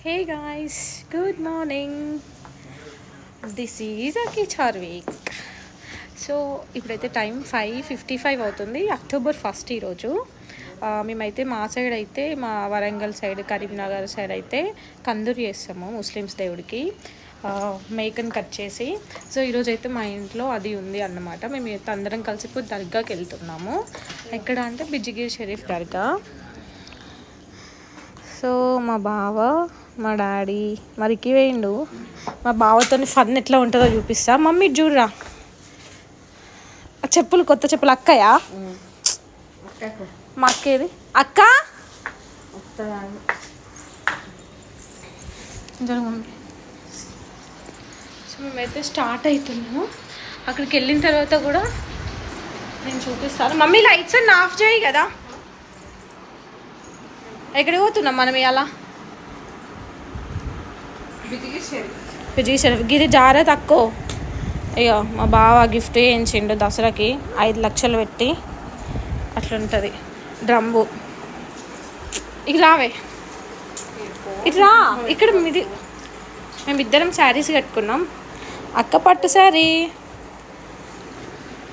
Hey guys, good morning. This is అకి Charvik. So ఇప్పుడైతే time 5:55 అవుతుంది. అక్టోబర్ 1 ఈరోజు. మేమైతే మా సైడ్ అయితే మా వరంగల్ సైడ్, కరీంనగర్ సైడ్ అయితే కందూరు చేస్తాము ముస్లిమ్స్ దేవుడికి, మేకను కట్ చేసి. సో ఈరోజు అయితే మా ఇంట్లో అది ఉంది అన్నమాట. మేము అందరం కలిసి ఇప్పుడు దర్గాకి వెళ్తున్నాము. ఎక్కడ అంటే బిజిగిరి షరీఫ్ దర్గా. సో మా బావ, మా డాడీ మరికి వేయండు. మా బావతో ఫన్ ఎట్లా ఉంటుందో చూపిస్తా. మమ్మీ చూడరా, చెప్పులు, కొత్త చెప్పులు. అక్కయా? మా అక్కేది అక్క. మమ్మీ, సో మేమైతే స్టార్ట్ అవుతున్నాము. అక్కడికి వెళ్ళిన తర్వాత కూడా నేను చూపిస్తాను. మమ్మీ లైట్స్ అన్నీ ఆఫ్ చేయి కదా. ఎక్కడికి పోతున్నాం మనం ఇలా? విజయ్ షరీఫ్. గిది జారే తక్కువ. అయ్యో, మా బావ గిఫ్ట్ వేయించిండు దసరాకి 5 లక్షలు పెట్టి. అట్లుంటుంది డ్రమ్ము. ఇక రావే, ఇటు రా. ఇక్కడ మీది మేమిద్దరం శారీస్ కట్టుకున్నాం. అక్క పట్టు శారీ,